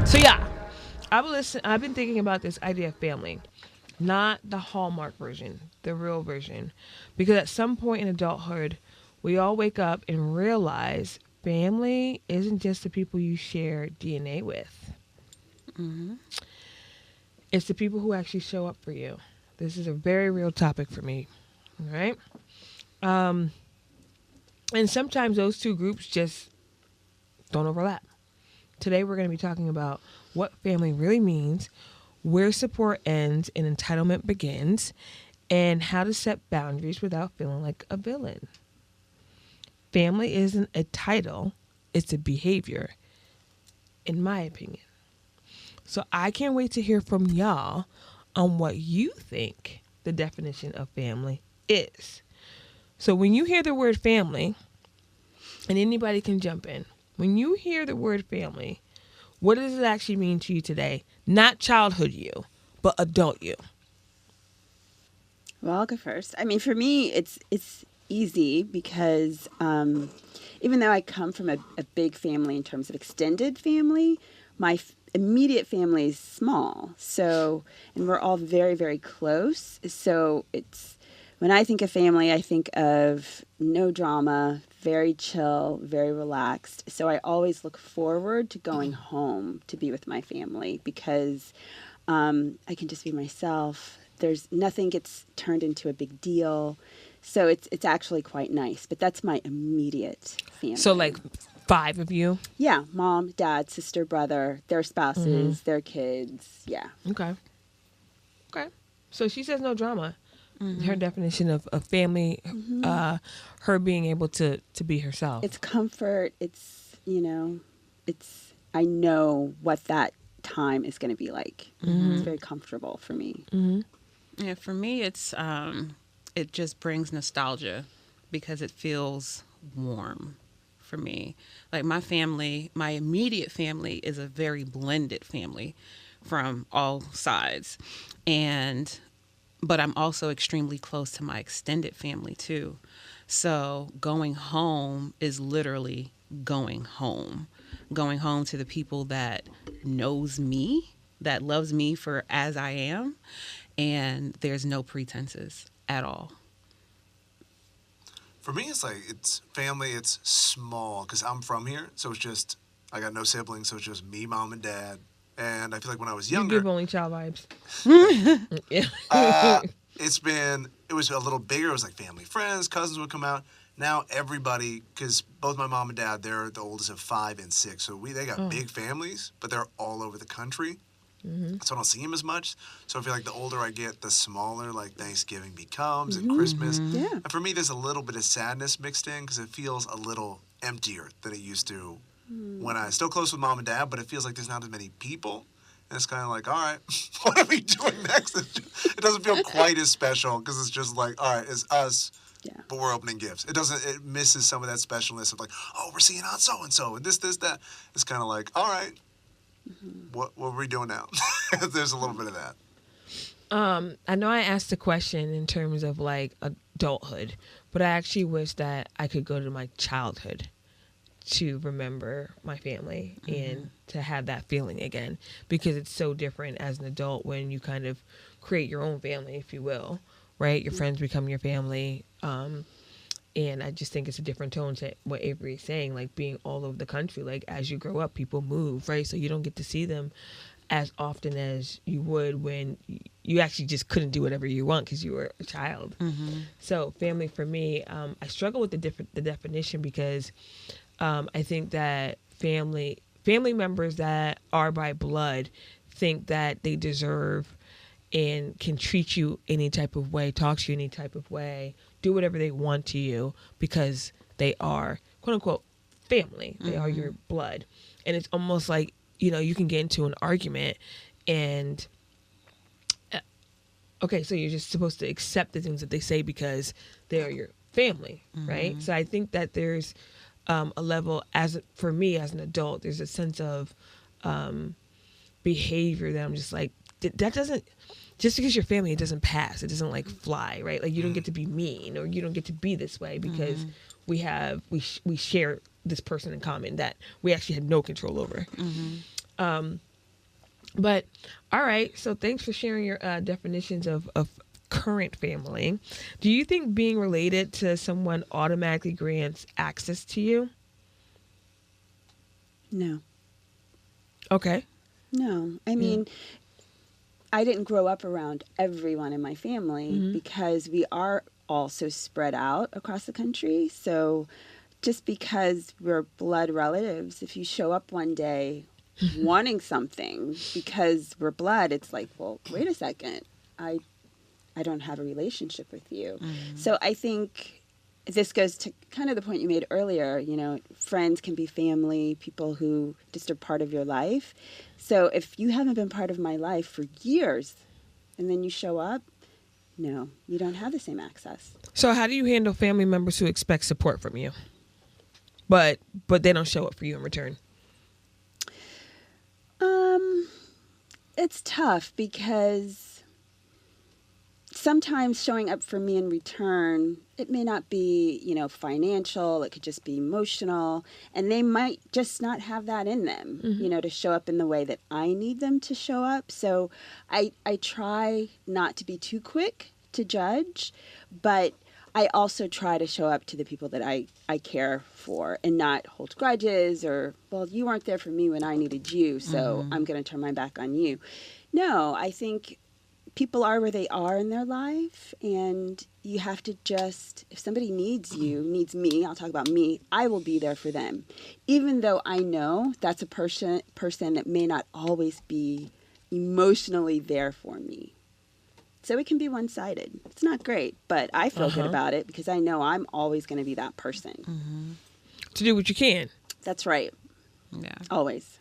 So yeah, I've been thinking about this idea of family, not the Hallmark version, the real version, because at some point in adulthood, we all wake up and realize family isn't just the people you share DNA with. Mm-hmm. It's the people who actually show up for you. This is a very real topic for me. All right. Um, and sometimes those two groups just don't overlap. Today we're going to be talking about what family really means, where support ends and entitlement begins, and how to set boundaries without feeling like a villain. Family isn't a title, it's a behavior, in my opinion. So I can't wait to hear from y'all on what you think the definition of family is. So when you hear the word family, and anybody can jump in, when you hear the word family, what does it actually mean to you today? Not childhood you, but adult you. Well, I'll go first. I mean, for me, it's easy because even though I come from a big family in terms of extended family, my immediate family is small. So, and we're all very, very close. So it's when I think of family, I think of no drama, very chill, very relaxed. So I always look forward to going home to be with my family because I can just be myself. There's nothing gets turned into a big deal. So it's actually quite nice. But that's my immediate family. So like 5 of you? Yeah, mom, dad, sister, brother, their spouses, their kids. Yeah. Okay. Okay. So she says no drama. Her definition of family, her being able to be herself. It's comfort. It's I know what that time is going to be like. It's very comfortable for me. Yeah, for me, it just brings nostalgia because it feels warm for me. Like my family, my immediate family is a very blended family from all sides, but I'm also extremely close to my extended family too. So going home is literally going home to the people that knows me, that loves me for as I am, and there's no pretenses at all. For me, it's family. It's small because I'm from here, so it's just I got no siblings, so it's just me, mom, and dad. And I feel like when I was You younger, give only child vibes. Yeah. it was a little bigger. It was like family, friends, cousins would come out. Now everybody, because both my mom and dad, they're the oldest of 5 and 6, so they got big families, but they're all over the country. So I don't see them as much. So I feel like the older I get, the smaller like Thanksgiving becomes and Christmas. Yeah. And for me, there's a little bit of sadness mixed in because it feels a little emptier than it used to when I still close with mom and dad, but it feels like there's not as many people. And it's kind of like, all right, what are we doing next? It doesn't feel quite as special because it's just like, all right, it's us, but we're opening gifts. It misses some of that specialness of like, oh, we're seeing Aunt so-and-so and this, that. It's kind of like, all right, what are we doing now? There's a little bit of that. I know I asked the question in terms of like adulthood, but I actually wish that I could go to my childhood to remember my family and to have that feeling again, because it's so different as an adult when you kind of create your own family, if you will, right? Your friends become your family. And I just think it's a different tone to what Avery is saying, like being all over the country. Like as you grow up, people move, right? So you don't get to see them as often as you would when you actually just couldn't do whatever you want because you were a child. So family for me, I struggle with the definition because I think that family members that are by blood think that they deserve and can treat you any type of way, talk to you any type of way, do whatever they want to you because they are, quote unquote, family. They are your blood. And it's almost like, you can get into an argument and, okay, so you're just supposed to accept the things that they say because they are your family, right? So I think that there's a level, for me as an adult, there's a sense of behavior that I'm just like, that doesn't, just because you're family, it doesn't pass. It doesn't like fly, right? Like you don't get to be mean or you don't get to be this way because we share this person in common that we actually had no control over. But all right, so thanks for sharing your definitions of current family. Do you think being related to someone automatically grants access to you? No. Okay. No. I mean, I didn't grow up around everyone in my family because we are all so spread out across the country. So just because we're blood relatives, if you show up one day wanting something because we're blood, it's like, well, wait a second. I don't have a relationship with you. So I think this goes to kind of the point you made earlier, you know, friends can be family, people who just are part of your life. So if you haven't been part of my life for years and then you show up, no, you don't have the same access. So how do you handle family members who expect support from you, but they don't show up for you in return? It's tough because sometimes showing up for me in return, it may not be, you know, financial, it could just be emotional, and they might just not have that in them, you know, to show up in the way that I need them to show up. So I try not to be too quick to judge, but I also try to show up to the people that I care for and not hold grudges or, well, you weren't there for me when I needed you, so I'm going to turn my back on you. No, I think people are where they are in their life, and you have to just, if somebody needs you, needs me, I'll talk about me, I will be there for them. Even though I know that's a person that may not always be emotionally there for me. So it can be one-sided. It's not great, but I feel good about it because I know I'm always going to be that person. To do what you can. That's right. Yeah. Always.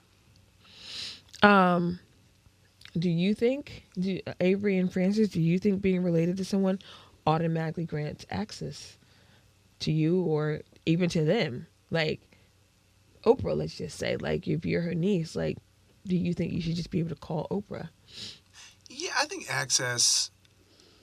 Do you think, Avery and Francis, do you think being related to someone automatically grants access to you or even to them? Like Oprah, let's just say, like if you're her niece, like, do you think you should just be able to call Oprah? Yeah, I think access,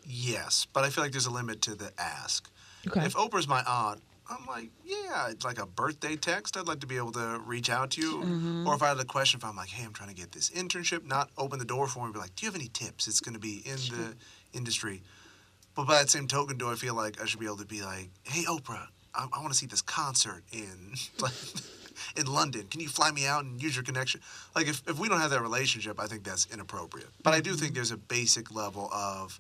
yes, but I feel like there's a limit to the ask. Okay. If Oprah's my aunt, I'm like, yeah, it's like a birthday text. I'd like to be able to reach out to you. Or if I had a question, if I'm like, hey, I'm trying to get this internship, not open the door for me, be like, do you have any tips? It's going to be in the industry. But by that same token, do I feel like I should be able to be like, hey, Oprah, I want to see this concert in in London. Can you fly me out and use your connection? Like, if we don't have that relationship, I think that's inappropriate. But I do think there's a basic level of,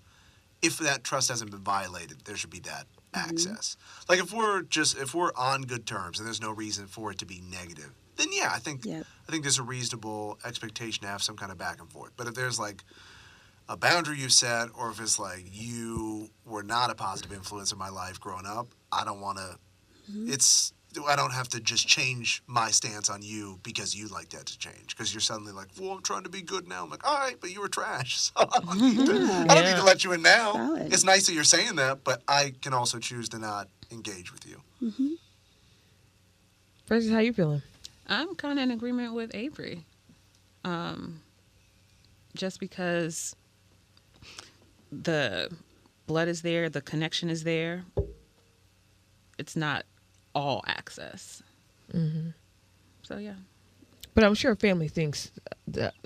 if that trust hasn't been violated, there should be that access. Like, if we're on good terms and there's no reason for it to be negative, then yeah, I think there's a reasonable expectation to have some kind of back and forth. But if there's like a boundary you've set, or if it's like you were not a positive influence in my life growing up, I don't want to. I don't have to just change my stance on you because you'd like that to change. Because you're suddenly like, well, I'm trying to be good now. I'm like, all right, but you were trash. So I don't need to let you in now. Valid. It's nice that you're saying that, but I can also choose to not engage with you. Francis, how you feeling? I'm kind of in agreement with Avery. Just because the blood is there, the connection is there, it's not all access. So yeah. But I'm sure family thinks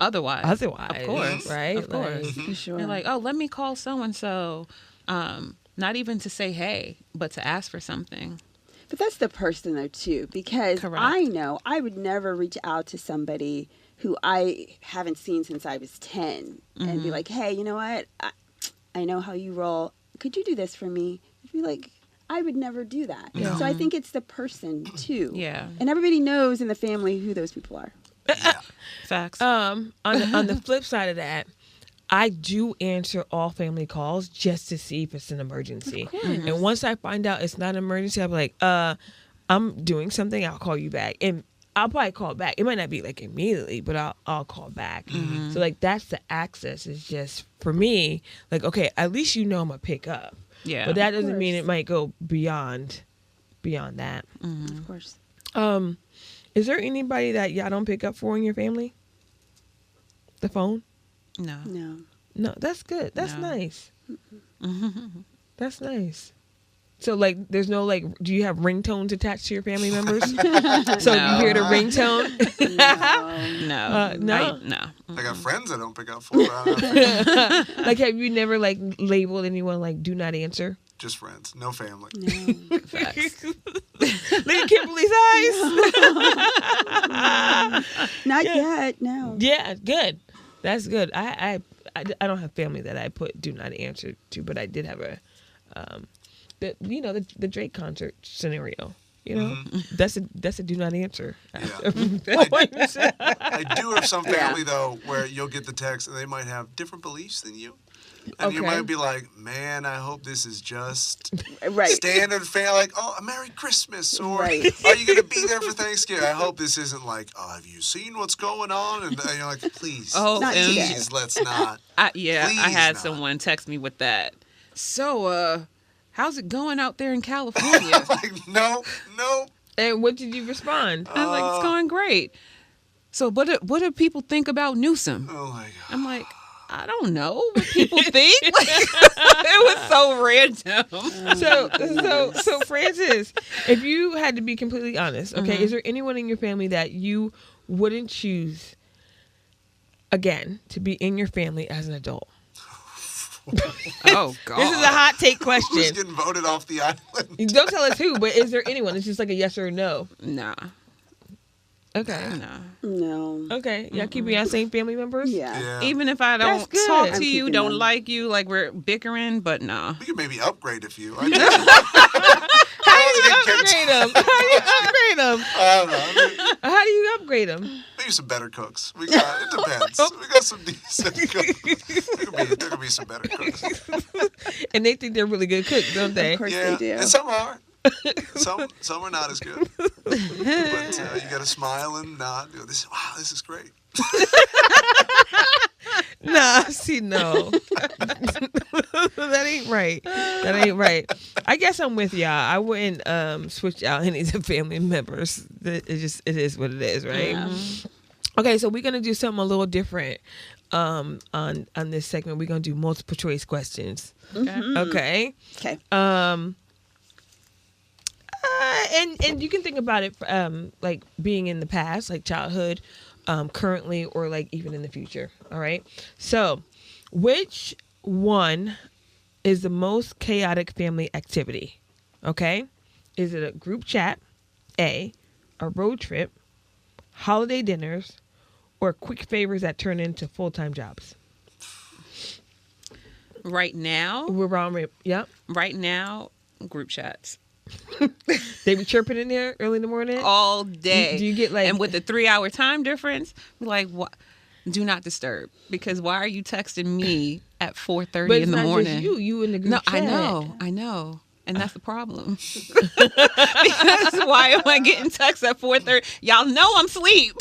Otherwise, of course, right? Of course. Like, For sure. They're like, oh, let me call so and so. Not even to say hey, but to ask for something. But that's the person, though, too, because Correct. I know I would never reach out to somebody who I haven't seen since I was 10 and be like, hey, you know what? I know how you roll. Could you do this for me? I'd be like, I would never do that. No. So I think it's the person, too. Yeah. And everybody knows in the family who those people are. Facts. on the flip side of that, I do answer all family calls just to see if it's an emergency. And once I find out it's not an emergency, I'll be like, I'm doing something, I'll call you back. And I'll probably call back. It might not be like immediately, but I'll call back. So like that's the access. Is just for me, like, okay, at least you know I'm gonna pick up. Yeah. But that doesn't mean it might go beyond that. Of course. Is there anybody that y'all don't pick up for in your family? The phone? No. No. That's good. That's No. nice. That's nice. So, like, there's no, like, do you have ringtones attached to your family members? So No. you hear the ringtone? No. No? No. I got friends I don't pick up for. I don't know. Like, have you never like labeled anyone like do not answer? Just friends, no family. No. Facts. Look at Kimberly's eyes. Not yet. No. Yeah, good. That's good. I don't have family that I put do not answer to, but I did have a, the Drake concert scenario. You know, that's a do not answer. Yeah. I do have some family though where you'll get the text and they might have different beliefs than you. And you Okay. might be like, man, I hope this is just Right. standard family, like, oh, a Merry Christmas, or Right. are you going to be there for Thanksgiving? I hope this isn't like, oh, have you seen what's going on? And you're like, please, Oh, Not and today. please, let's not. I Please had not. someone text me with that. So, how's it going out there in California? Like, no. And what did you respond? I was like, it's going great. So, what do people think about Newsom? Oh my God. I'm like, I don't know what people think. It was so random. So Francis, if you had to be completely honest, okay, is there anyone in your family that you wouldn't choose again to be in your family as an adult? Oh, God. This is a hot take Who's question. getting voted off the island? Don't tell us who, but is there anyone? It's just like a yes or a no. Nah. Okay. Nah. No. Okay. Y'all keeping y'all same family members? Yeah. Yeah. Even if I That's don't good. talk I'm to you, keeping don't them. like you, like we're bickering, but nah. We could maybe upgrade a few. How do you upgrade them? How do you upgrade them? I don't know. How do you upgrade them? Maybe some better cooks. It depends. We got some decent cooks. There could be some better cooks. And they think they're really good cooks, don't they? Of course Yeah, they do. and some are. Some are not as good. But you got to smile and nod. Wow, this is great. Nah, see, no. That ain't right. That ain't right. I guess I'm with y'all. I wouldn't switch out any of the family members. It is what it is, right? Yeah. Okay, so we're gonna do something a little different on this segment. We're gonna do multiple choice questions. Okay. Okay. Okay. And you can think about it like being in the past, like childhood, currently, or like even in the future. All right. So, which one is the most chaotic family activity? Okay. Is it a group chat, a road trip, holiday dinners, or quick favors that turn into full-time jobs? Right now, We're on. Yep. right now, group chats. They be chirping in there early in the morning. All day. Do you get like? And with the 3-hour time difference, be like, what? Do not disturb. Because why are you texting me at 4:30 but it's in the not morning? just you in the group No, chat. I know. And that's the problem. Because why am I getting texts at 4:30? Y'all know I'm asleep.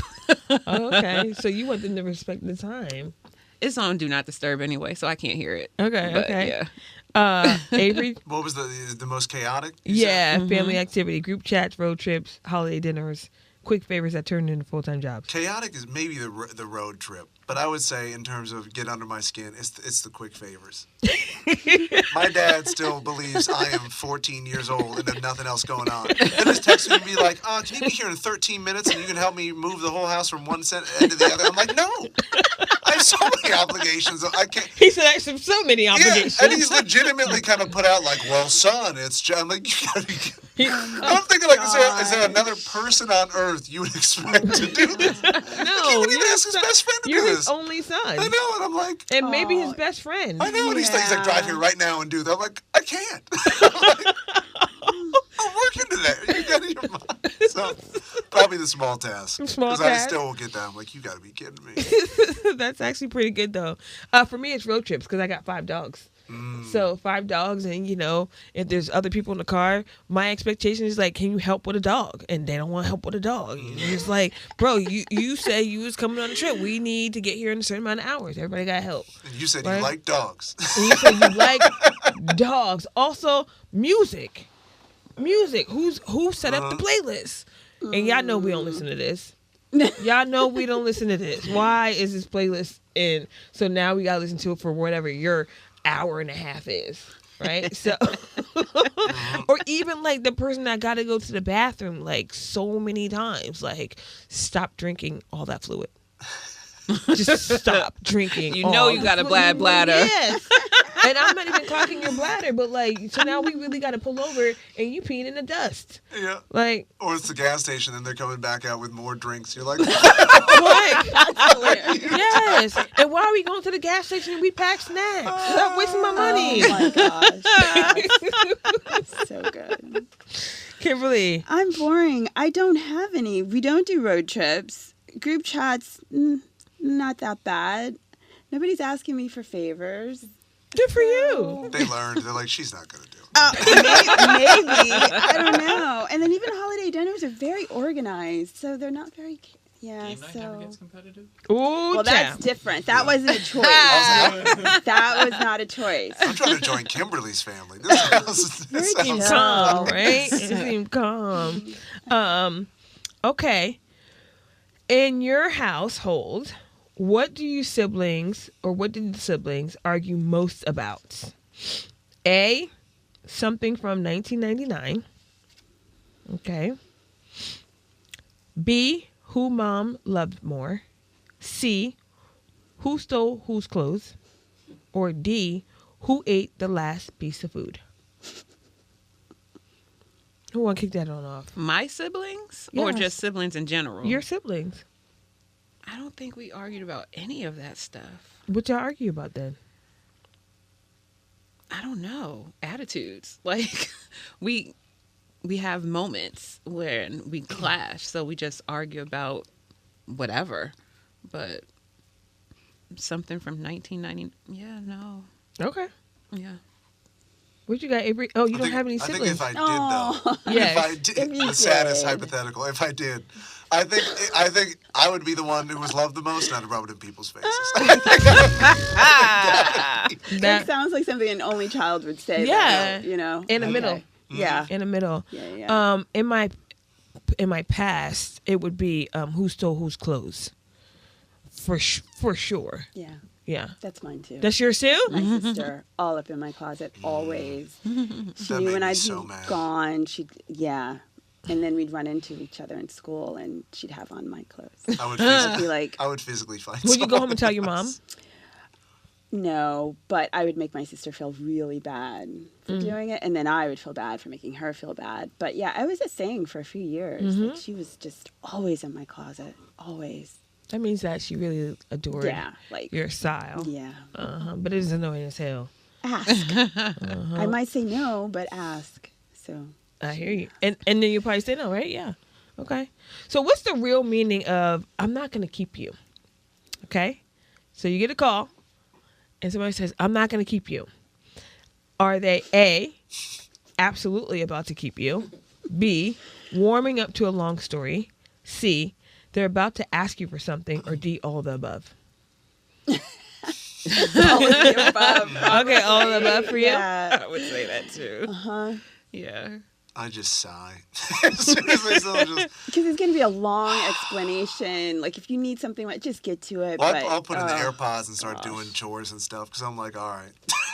Oh, okay, so you want them to respect the time. It's on Do Not Disturb anyway, so I can't hear it. Okay, But, okay. Yeah. Avery? What was the most chaotic? you said? Yeah, family activity, group chats, road trips, holiday dinners, quick favors that turn into full-time jobs. Chaotic is maybe the road trip, but I would say in terms of get under my skin, it's the quick favors. My dad still believes I am 14 years old and there's nothing else going on. And just text me and be like, can you be here in 13 minutes and you can help me move the whole house from one end to the other? I'm like, no. I have so many obligations. I can't. He said I have so many obligations. Yeah, and he's legitimately kind of put out like, well, son, it's just, I'm like, you gotta be. I'm thinking like, is there another person on earth you would expect to do this? No, He wouldn't even ask his best friend to you're do his this. only son. I know, and I'm like, And maybe his best friend. I know, and he's like, Yeah. drive here right now and do that. I'm like, I can't. I'm working today. You got in your mind. So probably the small task. Small Because I task. still won't get that. I'm like, you got to be kidding me. That's actually pretty good though. For me, it's road trips because I got 5 dogs. So 5 dogs, and if there's other people in the car, my expectation is like, can you help with a dog? And they don't want to help with a dog. And it's like, bro, you said you was coming on a trip. We need to get here in a certain amount of hours. Everybody got help. And you said Right. you like dogs. And you said you like dogs. Also, music. Who set up the playlist? And y'all know we don't listen to this. Y'all know we don't listen to this. Why is this playlist in? So now we gotta listen to it for whatever your hour and a half is, right? So, or even like the person that got to go to the bathroom like so many times, like stop drinking all that fluid. just stop drinking. You know you got a bad bladder. Yes. And I'm not even talking your bladder, but like, so now we really got to pull over and you peeing in the dust. Yeah. Like, Or it's the gas station and they're coming back out with more drinks. You're like, what? Yes. And why are we going to the gas station and we pack snacks? Stop wasting my money. Oh my gosh. So good. Kimberly. I'm boring. I don't have any. We don't do road trips. Group chats, not that bad. Nobody's asking me for favors. Good for you. they learned. They're like, she's not going to do it. Maybe. I don't know. And then even holiday dinners are very organized, so they're not very. Yeah. Game night never So. gets competitive. Ooh, Well, that's different. That wasn't a choice. That was not a choice. I'm trying to join Kimberly's family. This Seem sounds calm, right? It seemed calm. Okay. In your household, what do you siblings, or what did the siblings argue most about? A, something from 1999. Okay. B, who mom loved more. C, who stole whose clothes. Or D, who ate the last piece of food. Who want to kick that on off? My siblings? Or Yes. just siblings in general? Your siblings. I don't think we argued about any of that stuff. What y'all argue about then? I don't know. Attitudes. Like, we have moments when we clash, so we just argue about whatever. But something from 1990, yeah, no. Okay. Yeah. What you got, Avery? Oh, you I don't think- have any I think siblings. if I did, Oh. though, Yes. if I did, If you the saddest did. hypothetical, if I did, I think I would be the one who was loved the most, and I'd rub it in people's faces. That sounds like something an only child would say. Yeah. Though, you know. In the Okay. middle. Yeah. In the middle. Yeah. In my past, it would be who stole whose clothes. For sure. Yeah. Yeah. That's mine too. That's yours too? My sister, all up in my closet, always. She That knew made when me I'd so be mad. gone. And then we'd run into each other in school, and she'd have on my clothes. I would I'd physically, be like, I would physically fight. Would you go home and tell your someone mom? else. no, but I would make my sister feel really bad for doing it, and then I would feel bad for making her feel bad. But yeah, I was a thing for a few years. Like, she was just always in my closet, always. That means that she really adored Yeah, like your style. yeah. But it is annoying as hell. Ask. I might say no, but ask. So I hear you. And then you probably say no, right? Yeah. Okay. So what's the real meaning of I'm not going to keep you? Okay. So you get a call and somebody says, I'm not going to keep you. Are they A, absolutely about to keep you? B, warming up to a long story? C, they're about to ask you for something? Or D, all of the above? all of the above. Okay, all of the above for you? Yeah. I would say that too. Uh-huh. Yeah. I just sigh. Seriously, so just, Because it's going to be a long explanation. Like, if you need something, just get to it. well, but, I'll put in the AirPods and start doing chores and stuff because I'm like, all right,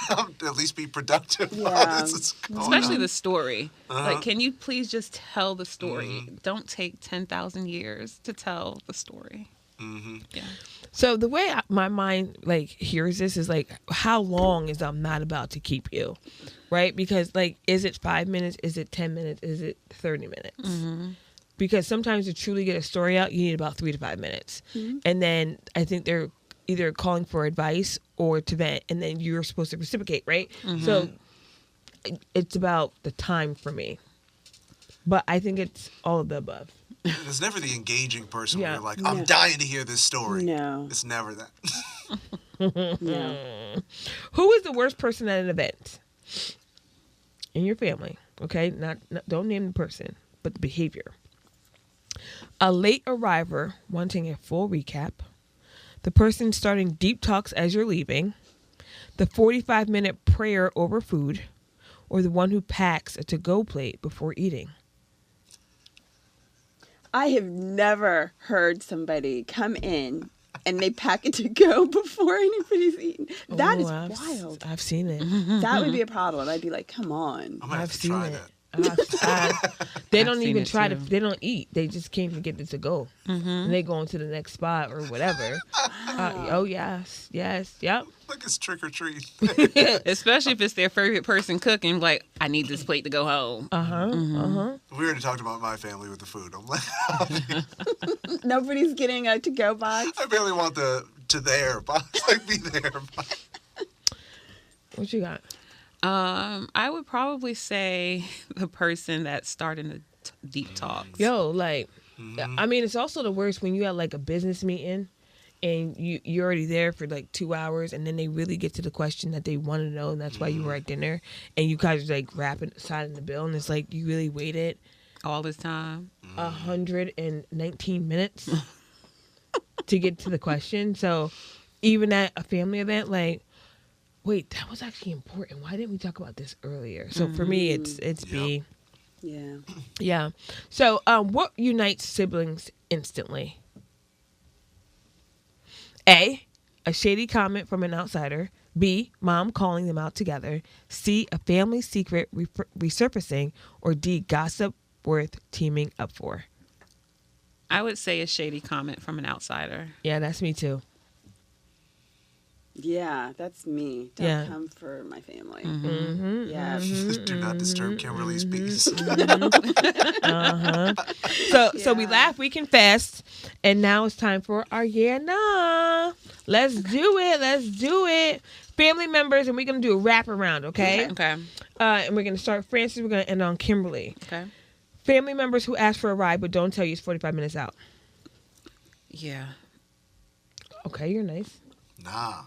I'll at least be productive. Yeah. while this is going Especially on. the story. Uh-huh. Like, can you please just tell the story? Don't take 10,000 years to tell the story. Yeah. So the way my mind like hears this is like, how long is I'm not about to keep you, right? Because like, is it 5 minutes? Is it 10 minutes? Is it 30 minutes? Because sometimes to truly get a story out, you need about 3 to 5 minutes, and then I think they're either calling for advice or to vent, and then you're supposed to reciprocate, right? So it's about the time for me, but I think it's all of the above. There's never the engaging person where Yeah. you're like, I'm dying to hear this story. No. It's never that. No. Who is the worst person at an event in your family? Okay, not don't name the person, but the behavior. A late arriver wanting a full recap. The person starting deep talks as you're leaving. The 45-minute prayer over food, or the one who packs a to-go plate before eating. I have never heard somebody come in and they pack it to go before anybody's eaten. That is wild. I've seen it. That would be a problem. I'd be like, come on. I might have I've to seen try it. that. They I've don't seen even it try to. too. They don't eat. They just came to get it to go, and they go on to the next spot or whatever. Oh yes, yep. Like it's trick or treat. Especially if it's their favorite person cooking. Like, I need this plate to go home. We already talked about my family with the food. I'm like, Nobody's getting a to-go box. I barely want the to there box. Like be there. What you got? I would probably say the person that's starting the deep talks. Yo, like, I mean, it's also the worst when you have like a business meeting and you're already there for like 2 hours and then they really get to the question that they want to know and that's why you were at dinner and you guys are like rapping signing the bill and it's like you really waited All this time. 119 minutes to get to the question. So even at a family event, like, wait, that was actually important. Why didn't we talk about this earlier? So for me, it's B. Yeah. Yeah. So what unites siblings instantly? A shady comment from an outsider. B, mom calling them out together. C, a family secret resurfacing. Or D, gossip worth teaming up for. I would say a shady comment from an outsider. Yeah, that's me too. Yeah, that's me. Don't Yeah. come for my family. Mm-hmm. Yeah. Do not disturb Kimberly's peace. So we laugh, we confess, and now it's time for our yeah nah. Let's do it. Family members, and we're gonna do a wrap around, okay? Okay. And we're gonna start Francis. We're gonna end on Kimberly. Okay. Family members who ask for a ride but don't tell you it's 45 minutes out. Yeah. Okay, you're nice. Nah.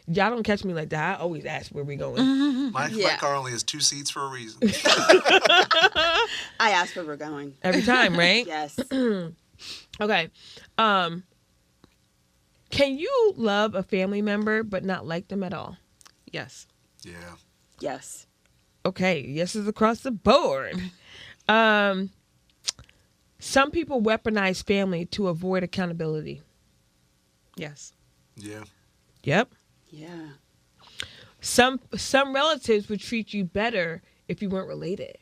Y'all don't catch me like that. I always ask where we going. My Yeah. car only has 2 seats for a reason. I asked where we're going. Every time, right? Yes. Okay. Can you love a family member but not like them at all? Yes. Yeah. Yes. Okay, yeses across the board. Some people weaponize family to avoid accountability. Yes. Yeah. Yep. Yeah. Some relatives would treat you better if you weren't related.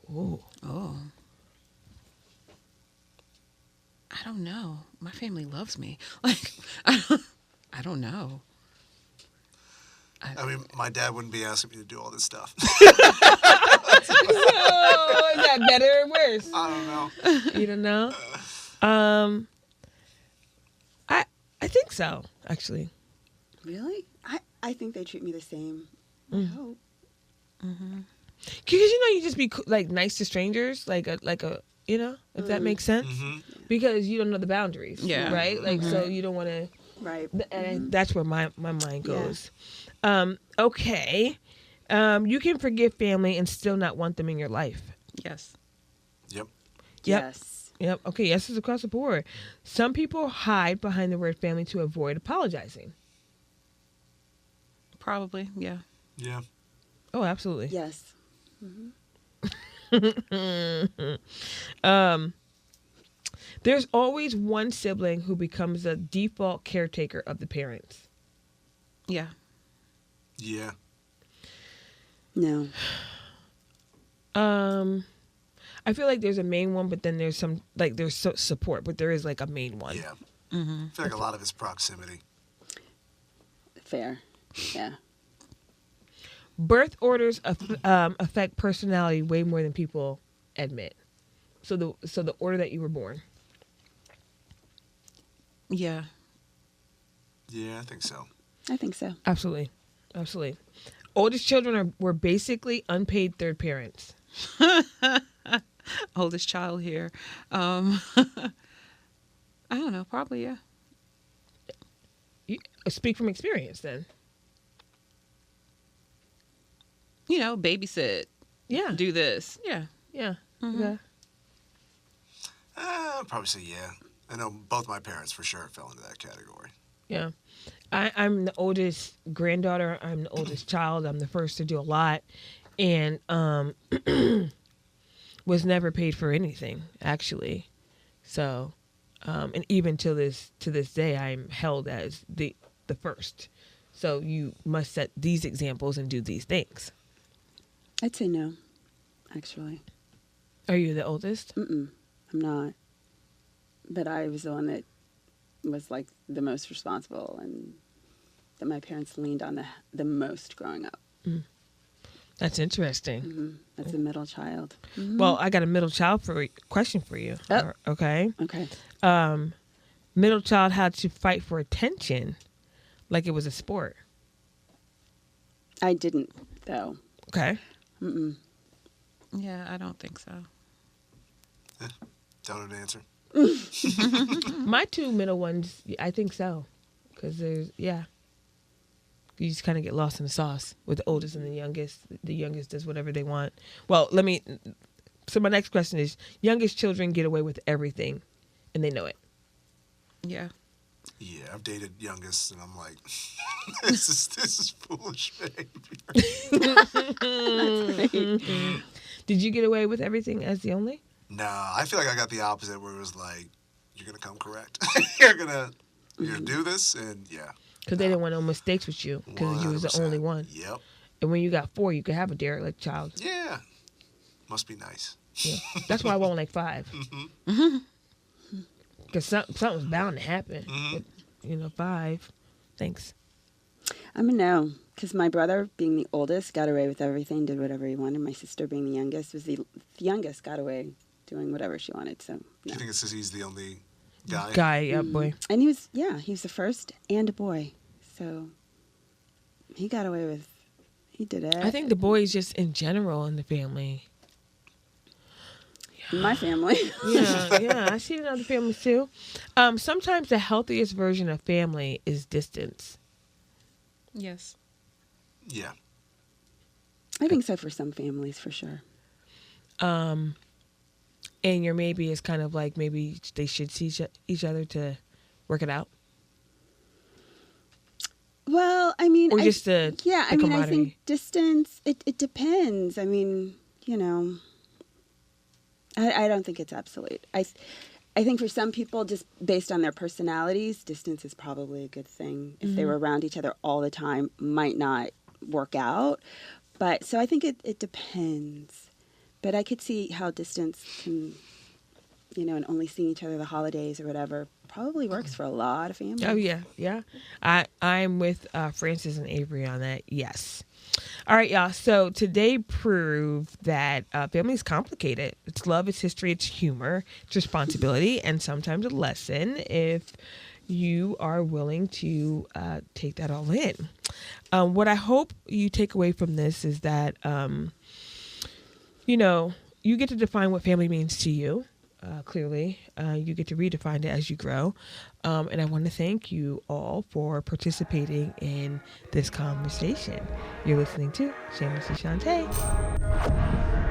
Ooh. Oh. I don't know. My family loves me. Like, I don't know. I mean, my dad wouldn't be asking me to do all this stuff. Oh, is that better or worse? I don't know. You don't know? I think so, actually. Really? I think they treat me the same. I hope. Because you just be like nice to strangers, like a you know, if that makes sense. Because you don't know the boundaries, Yeah. right? Like so you don't want to. Right. And that's where my mind goes. Okay, you can forgive family and still not want them in your life. Yes. Yep. Yes. Yep. Okay. Yes, it's across the board. Some people hide behind the word family to avoid apologizing. Probably. Yeah. Yeah. Oh, absolutely. Yes. There's always one sibling who becomes the default caretaker of the parents. Yeah. Yeah. No. I feel like there's a main one, but then there's some like there's support, but there is like a main one. Yeah. I feel like a lot of it's proximity. Fair. Yeah. Birth orders affect personality way more than people admit. So the order that you were born. Yeah. Yeah, I think so. I think so. Absolutely. Oldest children were basically unpaid third parents. Oldest child here. I don't know. Probably, yeah. Speak from experience, then. You know, babysit. Yeah. Do this. Yeah. Yeah. Mm-hmm. Okay. I'd probably say yeah. I know both my parents for sure fell into that category. Yeah. I'm the oldest granddaughter. I'm the oldest child. I'm the first to do a lot. And was never paid for anything, actually. So, and even to this day, I'm held as the first. So you must set these examples and do these things. I'd say no. actually. Are you the oldest? I'm not. But I was the one that was like the most responsible and that my parents leaned on the most growing up. That's interesting. As a middle child. Well, I got a middle child question for you. Oh. Okay. Okay. Middle child had to fight for attention like it was a sport. I didn't, though. Okay. Yeah, I don't think so. Don't know the answer. My two middle ones, I think so. Because you just kind of get lost in the sauce with the oldest and the youngest. The youngest does whatever they want. Well, so my next question is, youngest children get away with everything and they know it. Yeah. Yeah, I've dated youngest, and I'm like, this is foolish behavior. Did you get away with everything as the only? No, I feel like I got the opposite, where it was like, you're gonna come correct. you're gonna do this, and yeah. Because they didn't want no mistakes with you, because you was the 100%. only one. Yep. And when you got 4, you could have a derelict child. Yeah. Must be nice. Yeah. That's why I want like 5. Because something's bound to happen. But, 5. Thanks. I'm a no, because my brother, being the oldest, got away with everything, did whatever he wanted. My sister, being the youngest, was the youngest, got away doing whatever she wanted. So, Do no. you think it's because he's the only guy? Yeah, boy. And he was the first and a boy. So he got away with, he did it. I think the boys just in general in the family. My family. Yeah, I see it in other families too. Sometimes the healthiest version of family is distance. Yes. Yeah. I think so for some families, for sure. And your maybe is kind of like maybe they should see each other to work it out. Well, I mean, Or just the I camaraderie. think distance. It depends. I mean, I don't think it's absolute. I think for some people, just based on their personalities, distance is probably a good thing. If they were around each other all the time, might not work out. But so I think it depends. But I could see how distance can, and only seeing each other the holidays or whatever probably works for a lot of families. Oh yeah. I'm with Francis and Avery on that. Yes. All right, y'all. So today proved that family is complicated. It's love, it's history, it's humor, it's responsibility, and sometimes a lesson if you are willing to take that all in. What I hope you take away from this is that, you get to define what family means to you. Clearly, you get to redefine it as you grow. And I want to thank you all for participating in this conversation. You're listening to Shamelessly Shontay.